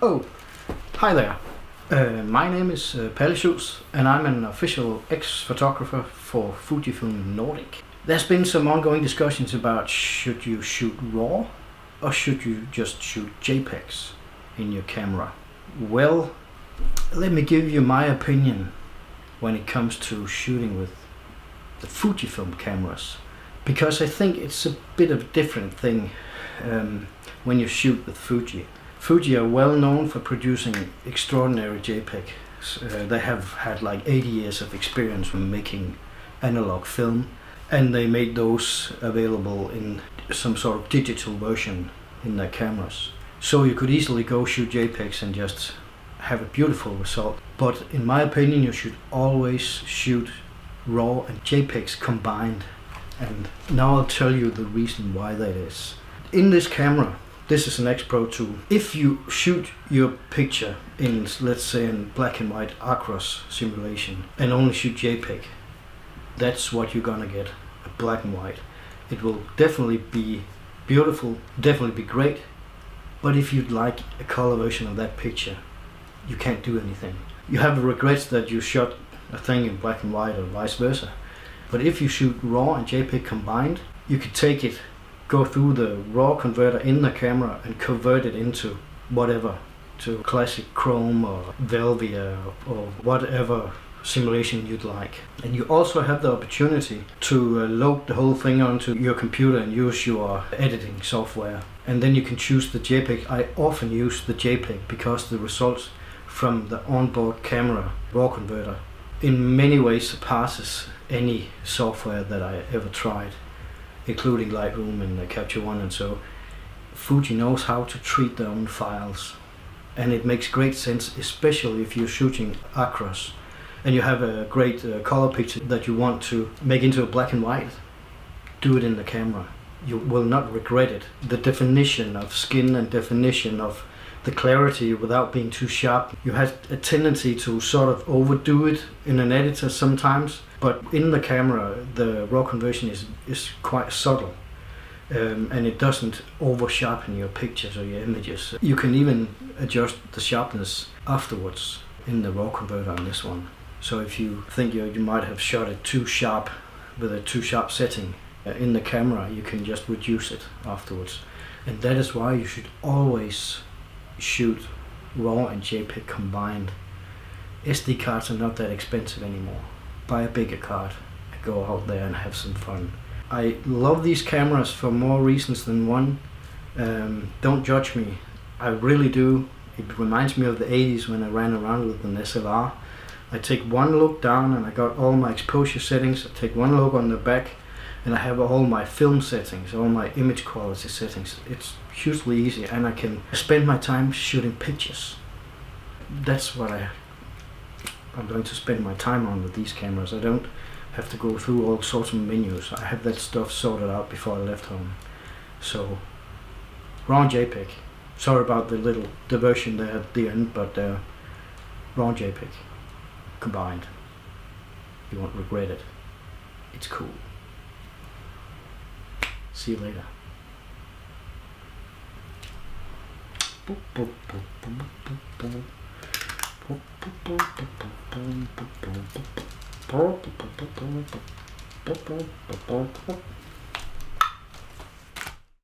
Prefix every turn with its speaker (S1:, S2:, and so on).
S1: Oh, hi there. My name is Palle Schultz, and I'm an official ex-photographer for Fujifilm Nordic. There's been some ongoing discussions about should you shoot RAW or should you just shoot JPEGs in your camera. Well, let me give you my opinion when it comes to shooting with the Fujifilm cameras, because I think it's a bit of a different thing when you shoot with Fuji. Fuji are well known for producing extraordinary JPEGs. They have had like 80 years of experience from making analog film, and they made those available in some sort of digital version in their cameras. So you could easily go shoot JPEGs and just have a beautiful result. But in my opinion, you should always shoot RAW and JPEGs combined. And now I'll tell you the reason why that is. In this camera, this is an X Pro 2. If you shoot your picture in, let's say, in black and white Acros simulation and only shoot JPEG, that's what you're gonna get, a black and white. It will definitely be beautiful, definitely be great, but if you'd like a color version of that picture, you can't do anything. You have regrets that you shot a thing in black and white or vice versa. But if you shoot RAW and JPEG combined, you could take it, go through the RAW converter in the camera and convert it into whatever, to classic chrome or Velvia or whatever simulation you'd like. And you also have the opportunity to load the whole thing onto your computer and use your editing software. And then you can choose the JPEG. I often use the JPEG because the results from the onboard camera RAW converter in many ways surpasses any software that I ever tried, including Lightroom and Capture One. And so Fuji knows how to treat their own files, and it makes great sense, especially if you're shooting Acros and you have a great color picture that you want to make into a black and white. Do it in the camera. You will not regret it. The definition of skin and definition of the clarity without being too sharp. You have a tendency to sort of overdo it in an editor sometimes, but in the camera the RAW conversion is quite subtle, and it doesn't over sharpen your pictures or your images. You can even adjust the sharpness afterwards in the RAW converter on this one. So if you think you might have shot it too sharp with a too sharp setting in the camera, you can just reduce it afterwards. And that is why you should always shoot RAW and JPEG combined. SD cards are not that expensive anymore. Buy a bigger card and go out there and have some fun. I love these cameras for more reasons than one. Don't judge me, I really do. It reminds me of the 80s when I ran around with an SLR. I take one look down and I got all my exposure settings. I take one look on the back and I have all my film settings, all my image quality settings. It's hugely easy, and I can spend my time shooting pictures. That's what I'm going to spend my time on with these cameras. I don't have to go through all sorts of menus. I have that stuff sorted out before I left home. So, RAW and JPEG. Sorry about the little diversion there at the end, but RAW and JPEG combined. You won't regret it. It's cool. See you later.